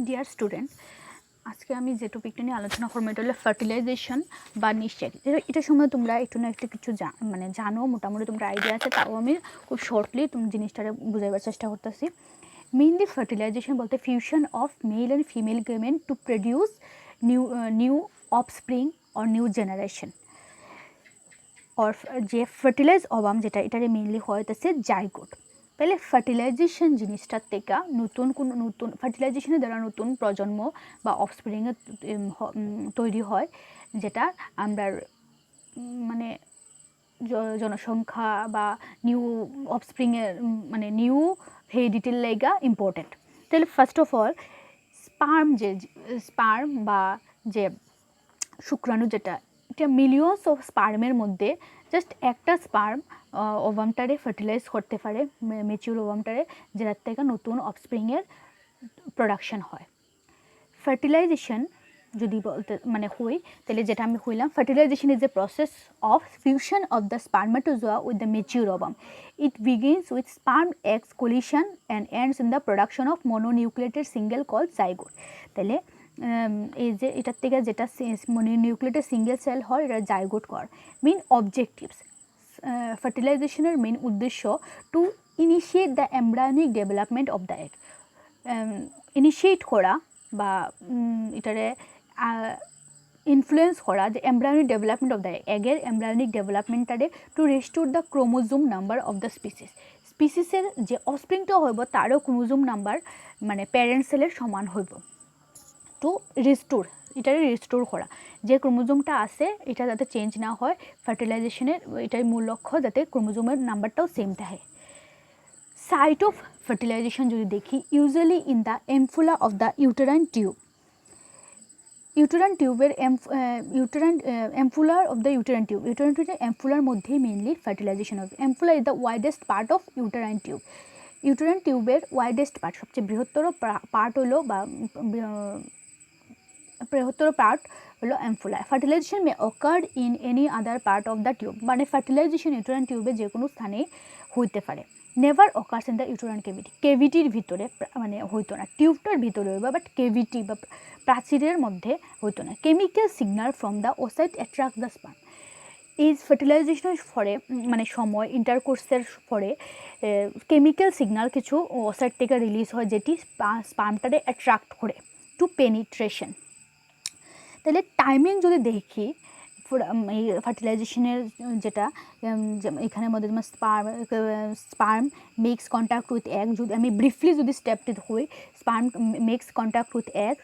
Dear student, আজকে আমি যে টপিকটা নিয়ে আলোচনা করবো এটা হলো ফার্টিলাইজেশন বা নিষেক। এটার সময় তোমরা একটু না একটু কিছু জানো, মোটামুটি তোমরা আইডিয়া আছে, তাও আমি খুব শর্টলি তুমি জিনিসটা বুঝাইবার চেষ্টা করতেছি। মেইনলি ফার্টিলাইজেশন বলতে fusion of male and female gamete to produce new offspring or new generation. और যে ফার্টিলাইজ ওভাম যেটা এটারে মেইনলি হইতেছে জাইগোট। তাহলে ফার্টিলাইজেশন জিনিসটার থেকে নতুন ফার্টিলাইজেশনের দ্বারা নতুন প্রজন্ম বা অফস্প্রিংয়ের তৈরি হয়, যেটা আমরা মানে জনসংখ্যা বা নিউ অফস্প্রিংয়ের মানে নিউ হেরিডিটির লাইগা ইম্পর্টেন্ট। তাহলে ফার্স্ট অফ অল স্পার্ম বা যে শুক্রাণু যেটা, এটা মিলিয়ন্স অফ স্পার্মের মধ্যে জাস্ট একটা স্পার্ম ওভামটারে ফার্টিলাইজ করতে পারে, ম্যাচিউর ওভামটারে, যেটার থেকে নতুন অফস্প্রিংয়ের প্রোডাকশন হয়। ফার্টিলাইজেশন যদি বলতে মানে হই, তাহলে যেটা আমি হইলাম, fertilisation is a process of fusion of the spermatozoa with the mature ovum. It begins with sperm eggs collision and ends in the production of mononucleated single cell zygote. তাহলে এই যে এটার থেকে যেটা মনোনিউক্লিয়েটেড সিঙ্গেল সেল হয়, এটা zygote কর। Main objectives ফার্টিলাইজেশনের মেইন উদ্দেশ্য to initiate the embryonic development of the egg. Initiate করা বা এটারে ইনফ্লুয়েন্স করা যে এমব্রায়োনিক ডেভেলপমেন্ট অফ দ্য এগের এমব্রায়োনিক ডেভেলপমেন্টটারে to restore the chromosome number of the স্পিসিসের যে অফস্প্রিংটা হইব তারও ক্রোমোজোম নাম্বার মানে প্যারেন্ট সেলের সমান হইব। টু রিস্টোর, এটারে রিস্টোর করা, যে ক্রোমোজোমটা আছে এটা যাতে চেঞ্জ না হয়। ফার্টিলাইজেশনের এটাই মূল লক্ষ্য, যাতে ক্রোমোজোমের নাম্বারটাও সেম থাকে। সাইট অফ ফার্টিলাইজেশন যদি দেখি, usually in the ampulla of the uterine tube. Uterine টিউবের এমফুলার অফ দ্য ইউটেরাইন টিউবের এমফুলার মধ্যেই মেইনলি ফার্টিলাইজেশন হবে। Ampulla is the widest part of uterine tube. Uterine টিউবের ওয়াইডেস্ট পার্ট, সবচেয়ে বৃহত্তর পার্ট হলো বা বৃহত্তর পার্ট হলো ampulla. Fertilisation may occur in any other part of the tube, মানে ফার্টিলাইজেশন ইউটেরাইন টিউবে যে কোনো স্থানে হইতে পারে। Never occurs in the uterine cavity, ক্যাভিটির ভিতরে মানে হইতো না, টিউবটার ভিতরে হইবা, বাট ক্যাভিটি বা প্রাচীরের মধ্যে হইতো না। Chemical signal from the oocyte attract the sperm. এই ফার্টিলাইজেশনের পরে মানে সময় ইন্টারকোর্সের পরে কেমিক্যাল সিগনাল কিছু ওসাইট থেকে রিলিজ হয়, যেটি স্পার্মটারে অ্যাট্রাক্ট করে টু পেনিট্রেশন। তাহলে টাইমিং যদি দেখি এই ফার্টিলাইজেশনের যেটা এখানের মধ্যে তোমার sperm makes contact with egg, যদি আমি ব্রিফলি যদি স্টেপটি হই, sperm makes contact with egg.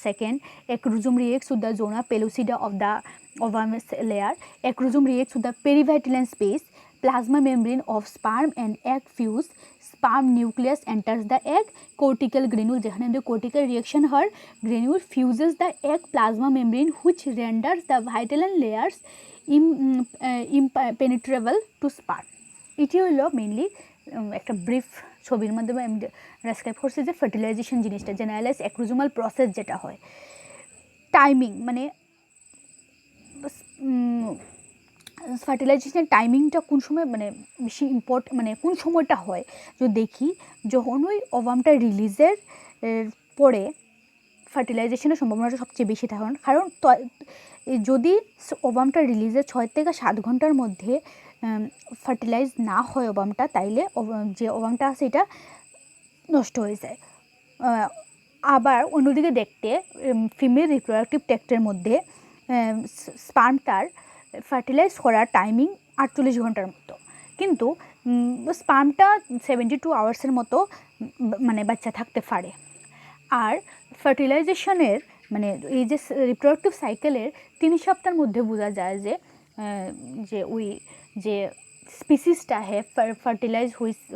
Second, acrosome reacts with the zona pellucida of the ovum layer. Acrosome reacts with the perivitellin space. Plasma membrane of sperm and egg fuse. Sperm nucleus enters the egg. Cortical granule, যেখানে cortical reaction হয়, granule fuses the egg plasma membrane, which renders the vitellin layers impenetrable to sperm. এটি হলো mainly একটা brief ছবির মাধ্যমে আমি describe করছি যে ফার্টিলাইজেশন জিনিসটা জেনারেলাইজ অ্যাক্রোজোমাল প্রসেস যেটা হয়। টাইমিং মানে ফার্টিলাইজেশনের টাইমিংটা কোন সময় মানে বেশি মানে কোন সময়টা হয় যদি দেখি, যখন ওই ওভামটা রিলিজের পরে ফার্টিলাইজেশনের সম্ভাবনাটা সবচেয়ে বেশি থাকে। কারণ যদি ওভামটা রিলিজের 6 থেকে 7 ঘন্টার মধ্যে ফার্টিলাইজ না হয় ওভামটা, তাইলে যে ওভামটা আছে এটা নষ্ট হয়ে যায়। আবার অন্যদিকে দেখতে ফিমেল রিপ্রোডাক্টিভ ট্র্যাক্টের মধ্যে স্পার্মটার ফার্টিলাইজ করার টাইমিং 48 ঘন্টার মতো, কিন্তু স্পার্মটা 72 আওয়ার্সের মতো মানে বাচ্চা থাকতে পারে। আর ফার্টিলাইজেশনের মানে এই যে রিপ্রোডাক্টিভ সাইকেলের 3 সপ্তাহের মধ্যে বোঝা যায় যে যে ওই যে স্পিসিসটা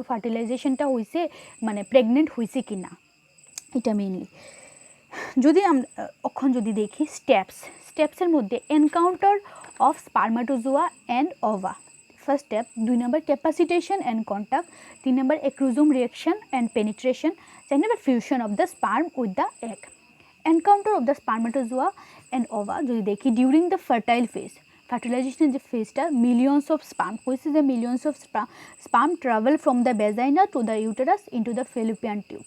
ফার্টিলাইজেশনটা হয়েছে মানে প্রেগনেন্ট হয়েছে কি না, এটা মেইনলি। যদি আমরা এখন যদি দেখি স্টেপসের মধ্যে encounter of spermatozoa and ova. First step, 2 নম্বর ক্যাপাসিটেশন অ্যান্ড কন্ট্যাক্ট, 3 নম্বর অ্যাক্রোজোম রিয়াকশন অ্যান্ড পেনিট্রেশন, 4 নম্বর fusion of the sperm with the egg. Encounter of the spermatozoa and ova যদি দেখি, ডিউরিং দ্য ফার্টাইল ফেজ, ফার্টিলাইজেশনের যে ফেজটা, millions of sperm হয়েছে, যে millions of sperm travel from the vagina to the uterus into the fallopian tube.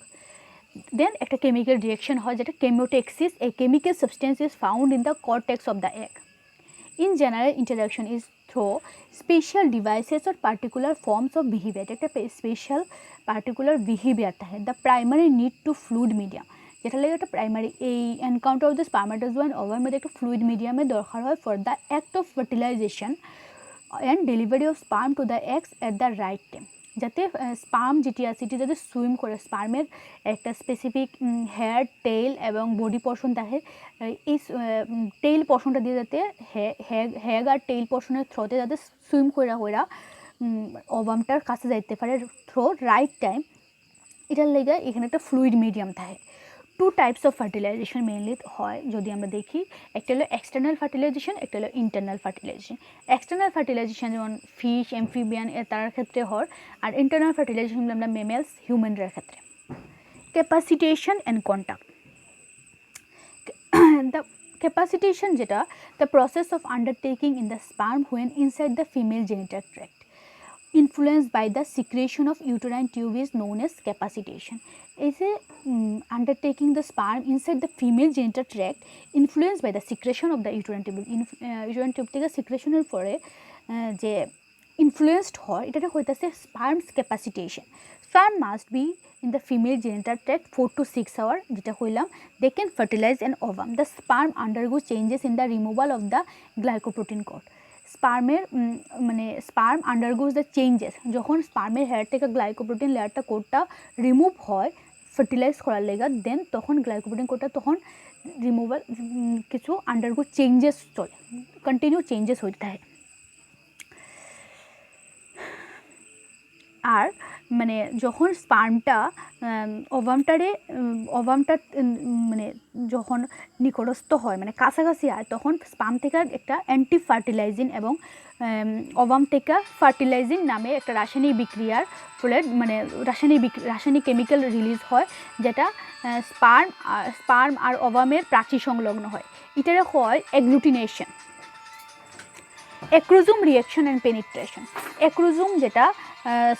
Then একটা chemical reaction হয় যেটা কেমিওটেক্সিস, a chemical substance is found in the cortex of the egg. In general, interaction is through special devices or particular forms of behavior. একটা special particular behaviour থাকে। The primary need to fluid medium, যেটা লাগে একটা primary এই encounter of the spermatozoa and ওভার মধ্যে একটা ফ্লুইড মিডিয়ামের দরকার হয় for the act of fertilisation and delivery of sperm to the eggs at the right time. যাতে স্পার্ম যেটি আছে এটি যাতে সুইম করে, স্পার্মের একটা স্পেসিফিক হেয়ার, টেইল এবং বডি পোর্শন থাকে, এই টেইল পোর্শনটা দিয়ে যাতে হেগ আর টেইল পোর্শনের থ্রোতে যাতে সুইম কইরা ওভামটার কাছে যাইতে পারে থ্রো রাইট টাইম, এটার লেগে এখানে একটা ফ্লুইড মিডিয়াম থাকে। Two types of fertilization mainly হয় যদি আমরা দেখি, একটা হলো এক্সটার্নাল ফার্টিলাইজেশন, একটা হলো ইন্টারনাল ফার্টিলাইজেশন। এক্সটার্নাল ফার্টিলাইজেশন যেমন ফিশ, অ্যামফিবিয়ান তার ক্ষেত্রে হয়, আর ইন্টারনাল ফার্টিলাইজেশন আমরা মেমেলস, হিউম্যানদের ক্ষেত্রে। ক্যাপাসিটেশন অ্যান্ড কন্টাক্ট। দ্য ক্যাপাসিটেশন যেটা the process of undertaking in the sperm when inside the female genital tract influenced by the secretion of uterine tube is known as capacitation. Is a undertaking the sperm inside the female genital tract influenced by the secretion of the uterine tube. Uterine tube থেকে secretionের পরে যে influenced হয় এটা হইতাছে sperm's capacitation. Sperm must be in the female genital tract 4 to 6 hours, যেটা হইলাম they can fertilize an ovum. The sperm undergoes changes in the removal of the glycoprotein coat. স্পার্মের মানে sperm আন্ডারগোজ the changes, যখন স্পার্মের hair থেকে glycoprotein লেয়ারটা কোডটা remove হয় fertilise করার লেগা, দেন তখন গ্লাইকোপ্রোটিন কোডটা তখন রিমুভাল কিছু আন্ডারগো চেঞ্জেস চলে, কন্টিনিউ চেঞ্জেস হইতে থাকে। আর মানে যখন স্পার্মটা ওভামটা মানে যখন নিকটস্থ হয় মানে কাছাকাছি হয়, তখন স্পার্ম থেকে একটা অ্যান্টি ফার্টিলাইজিং এবং ওভাম থেকে ফার্টিলাইজিং নামে একটা রাসায়নিক বিক্রিয়ার ফলে মানে রাসায়নিক কেমিক্যাল রিলিজ হয়, যেটা স্পার্ম আর ওভামের প্রাচীর সংলগ্ন হয়। এটারে হয় agglutination. Acrosome reaction and penetration. Acrosome যেটা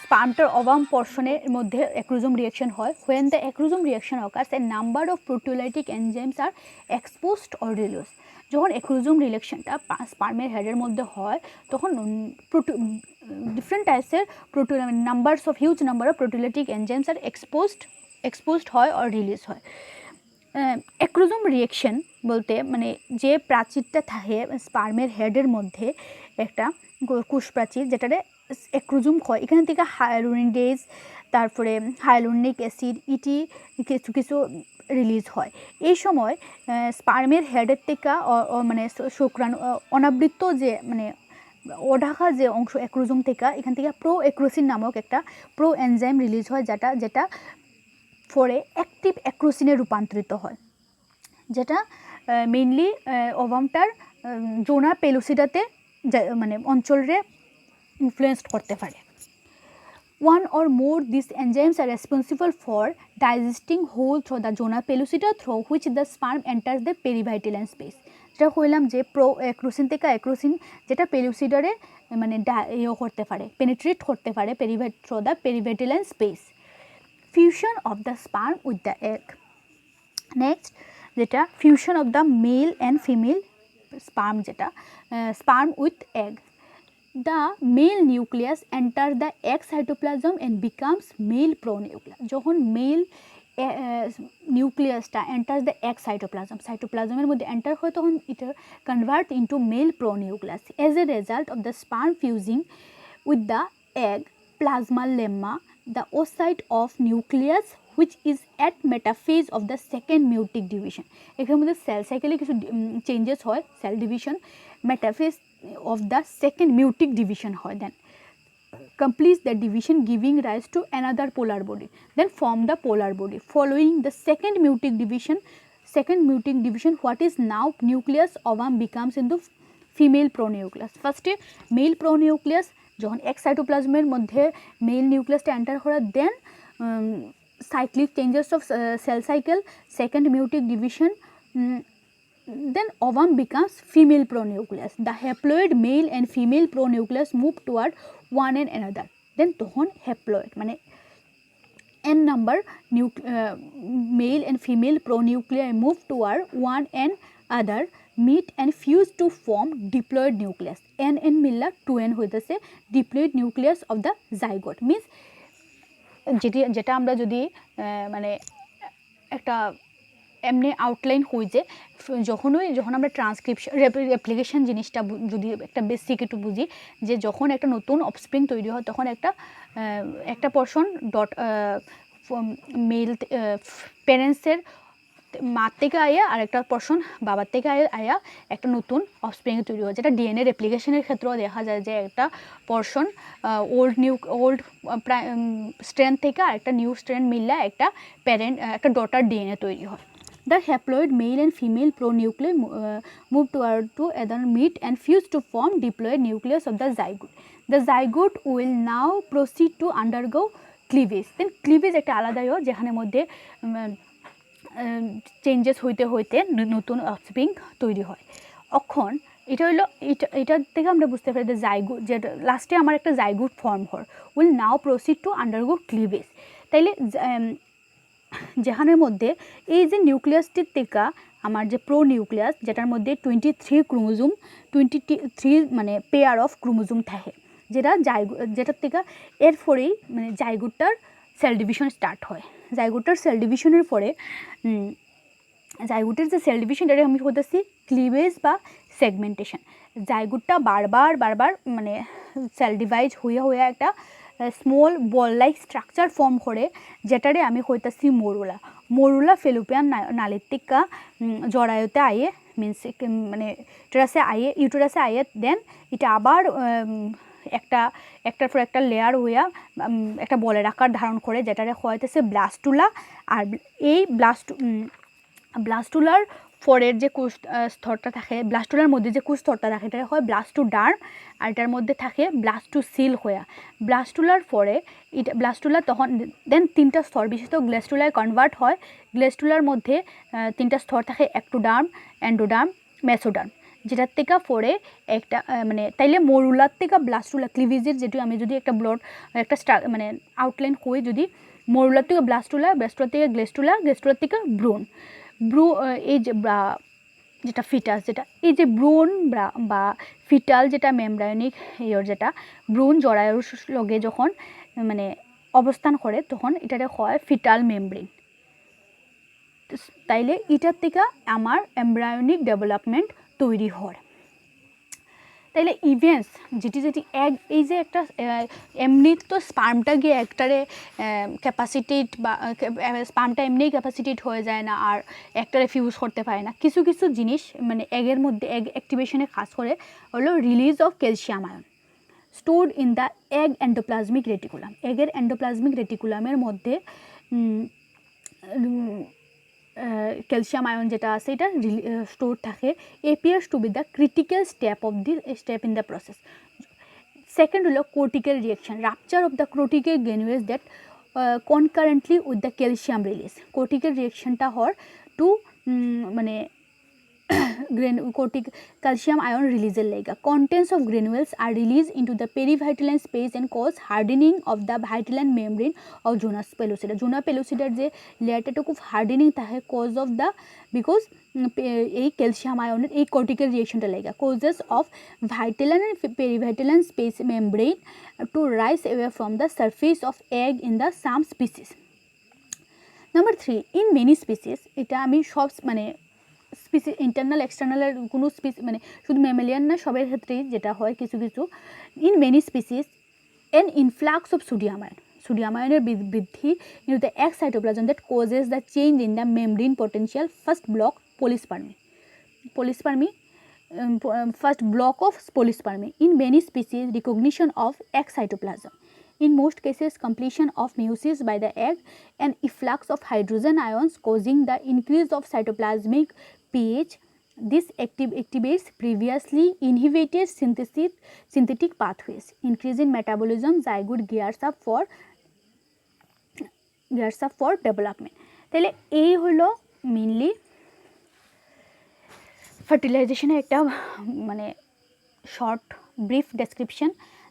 স্পার্মটার ওভাম পোর্শনের মধ্যে অ্যাক্রোজোম রিয়াকশন হয়। When the acrosome reaction occurs a number of proteolytic enzymes are exposed or release. যখন অ্যাক্রোজোম রিয়াকশনটা স্পার্মের হেডের মধ্যে হয় তখন ডিফারেন্ট টাইপসের huge number of proteolytic enzymes are exposed হয় অর রিলিজ হয়। অ্যাক্রোজোম রিয়াকশন বলতে মানে যে প্রাচীরটা থাকে স্পার্মের হেডের মধ্যে একটা কোষ প্রাচীর, যেটাতে অ্যাক্রোজোম হয়, এখান থেকে হায়ালুরোনিডেজ, তারপরে হায়ালুরোনিক অ্যাসিড কিছু রিলিজ হয়। এই সময় স্পার্মের হেডের থেকে মানে শুক্রাণু অনাবৃত যে মানে অঢাকা যে অংশ অ্যাক্রোজোম থেকে, এখান থেকে প্রো অ্যাক্রোসিন নামক একটা প্রো এনজাইম রিলিজ হয়, যেটা পরে অ্যাক্টিভ অ্যাক্রোসিনে রূপান্তরিত হয়, যেটা মেইনলি ওভামটার জোনা পেলুসিডাতে মানে অঞ্চলরে ইনফ্লুয়েন্সড করতে পারে। One or more these enzymes are responsible for digesting whole through the zona pellucida through which the sperm enters the perivitellin space. যেটা হইলাম যে প্রো অ্যাক্রোসিন থেকে অ্যাক্রোসিন যেটা পেলুসিডারে মানে করতে পারে, পেনিট্রেট করতে পারে through the perivitelline space. Fusion of the sperm with the egg. Next যেটা fusion of the male and female sperm, যেটা sperm with egg. The male nucleus enters the egg cytoplasm and becomes male pronucleus. যখন male নিউক্লিয়াসটা enters the egg সাইটোপ্লাজমের মধ্যে enter হয় তখন এটা convert into male pronucleus. As a result of the sperm fusing with the egg plasmalemma the oocyte of nucleus which is at metaphase of the second meiotic division. এখানের মধ্যে sell সাইকেলে কিছু changes হয়, cell division metaphase of the second meiotic division হয়, then completes the division giving rise to another polar body, then form the polar body. Following the second meiotic division what is now nucleus ovum becomes into female pronucleus. First male pronucleus যখন এক্স সাইটোপ্লাজমের মধ্যে male নিউক্লিয়াসটা enter করে, then cyclic changes of cell cycle, second meiotic division, then ovum becomes female pronucleus. The haploid male and female pronucleus move toward one and another. Then তখন haploid মানে n number male and female pronuclei move toward one and other meet and fuse to form diploid nucleus. n মিললা 2n হইতেছে diploid nucleus of the zygote means যেটা আমরা যদি মানে একটা এমনি আউটলাইন হই যে যখন আমরা ট্রান্সক্রিপশন রেপ্লিকেশন জিনিসটা যদি একটা বেসিক একটু বুঝি যে যখন একটা নতুন অফস্প্রিং তৈরি হয় তখন একটা পোরশন ডট মেল প্যারেন্টসের মার থেকে আয়া আর একটা পোরশন বাবার থেকে আয়া একটা নতুন অফস্প্রিং তৈরি হয়, যেটা ডিএনএ রেপ্লিকেশনের ক্ষেত্রেও দেখা যায় যে একটা পোরশন ওল্ড স্ট্রেন থেকে আর একটা নিউ স্ট্রেন মিললে একটা একটা ডটার ডিএনএ তৈরি হয়। The haploid male and female pronuclei move toward to either meet and fuse to form diploid nucleus of the zygote. The zygote will now proceed to undergo cleavage. Then cleavage একটা আলাদা যেখানে মধ্যে changes হইতে হইতে নতুন offspring তৈরি হয়। এখন এটা হলো এটার থেকে আমরা বুঝতে পারি যে জাইগোট যে লাস্টে আমার একটা জাইগোট ফর্ম হয় will now proceed to undergo cleavage. তাইলে যেখানের মধ্যে এই যে নিউক্লিয়াসটির থেকে আমার যে প্রো নিউক্লিয়াস যেটার মধ্যে 23 ক্রোমোজোম 23 মানে পেয়ার অফ ক্রোমোজোম থাকে, যেটার থেকে এরপরেই মানে জাইগোটটার সেল ডিভিশন স্টার্ট হয়। জাইগোটার সেল ডিভিশনের পরে জাইগোটের যে সেল ডিভিশন এটা আমি হতেছি ক্লিভেজ বা সেগমেন্টেশন। জাইগোটটা বারবার মানে সেল ডিভাইড হইয়া একটা স্মল বল লাইক স্ট্রাকচার ফর্ম করে, যেটারে আমি হইতেছি মরুলা ফেলোপিয়ান নালীর থেকে জরায়ুতে আইয়ে মিনস মানে ইউটেরাসে আইয়ে দেন এটা আবার একটার পর একটা লেয়ার হইয়া একটা বলের আকার ধারণ করে, যেটারে হইতেছে ব্লাস্টুলা। আর এই ব্লাস্টুলার পরের যে কোষ স্তরটা থাকে, ব্লাস্টুলার মধ্যে যে কোষ স্তরটা থাকে এটা হয় ব্লাস্টোডার্ম, আর এটার মধ্যে থাকে ব্লাস্টোসিল হইয়া। ব্লাস্টুলার পরে ব্লাস্টুলা তখন দেন 3টা স্তর বিশিষ্ট গ্লেস্টুলায় কনভার্ট হয়। গ্লেস্টুলার মধ্যে 3টা স্তর থাকে অ্যাক্টোডার্ম, এন্ডোডার্ম, মেসোডার্ম, যেটার থেকে পরে একটা মানে তাইলে মরুলার থেকে ব্লাস্টুলা ক্লিভেজের আমি যদি একটা একটা মানে আউটলাইন হই, যদি মরুলার থেকে ব্লাস্টুলার থেকে গ্লেস্টুলার থেকে ব্রুন এই যে যেটা ফিটাস এই যে ব্রুন বা ফিটাল যেটা মেমব্রায়োনিক যেটা ব্রুন জরায়ুর লগে যখন মানে অবস্থান করে তখন এটারে হয় ফিটাল মেমব্রেন। তাইলে এটার থেকে আমার এমব্রায়োনিক ডেভেলপমেন্ট তৈরি হয়। তাইলে ইভেন্টস যেটি এই যে একটা এমনি তো স্পার্মটা গিয়ে একটারে ক্যাপাসিটেট বা স্পার্মটা এমনি ক্যাপাসিটেট হয়ে যায় না আর একটারে ফিউজ করতে পারে না। কিছু জিনিস মানে এগের মধ্যে এগ অ্যাক্টিভেশনে কাজ করে হলো release of calcium ion stored in the egg endoplasmic reticulum. এগের এন্ডোপ্লাজমিক রেটিকুলামের মধ্যে ক্যালসিয়াম আয়ন যেটা আছে এটা স্টোর থাকে। appears to be the critical step in the process. Second হলো cortical reaction, rupture of the cortical granules that concurrently with the calcium release. cortical reactionটা হয় two মানে calcium ion releaser lega. Contents of granules are released into the perivitelline space and cause hardening of the vitelline membrane of Juna pellucida. Juna pellucida যে লেয়ারটা খুব hardening থাকে cause of the because এই calcium আয়নের এই cortical রিঅ্যাকশনটা লেগা causes of vitelline and perivitelline space membrane to rise away from the surface of egg in the some species. Number 3, in many species এটা আমি সব মানে স্পিসি ইন্টারনাল এক্সটার্নালের কোনো মানে শুধু ম্যামেলিয়ান না সবের ক্ষেত্রেই যেটা হয় কিছু in many species an influx of sodium আয়নের বৃদ্ধি in the egg cytoplasm that causes the change in the membrane potential first block polyspermy first block of polyspermy in many species recognition of egg cytoplasm. In most cases, completion of meiosis by the egg and efflux of hydrogen ions causing the increase of cytoplasmic pH. This activates previously inhibited synthetic pathways. Increase in metabolism, zygote gears up for development. তাহলে এই হলো mainly ফার্টিলাইজেশনের একটা মানে short brief description,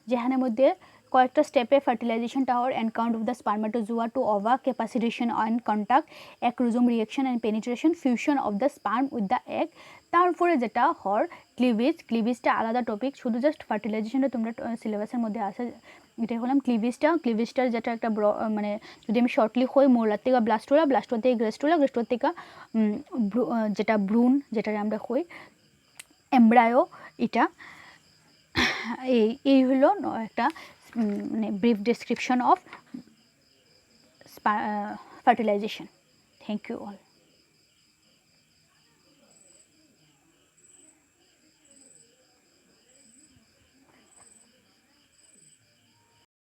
যেখানের মধ্যে কয়েকটা স্টেপে fertilisation টাওয়ার encounter of the spermatozoa to ova, capacitation and contact, acrosome reaction and penetration, fusion of the sperm with the egg. তারপরে যেটা হর ক্লিভেজটা আলাদা টপিক, শুধু জাস্ট ফার্টিলাইজেশনটা তোমরা সিলেবাসের মধ্যে আসে, এটাই হলাম ক্লিভেজটার যেটা একটা মানে যদি আমি শর্টলি হই, মোলার থেকে ব্লাস্টোলা থেকে গ্রেস্টোলা থেকে যেটা ব্রুন, যেটা আমরা হই এমব্রায়ো, এটা এই হলো একটা মানে brief description of fertilization. Thank you all.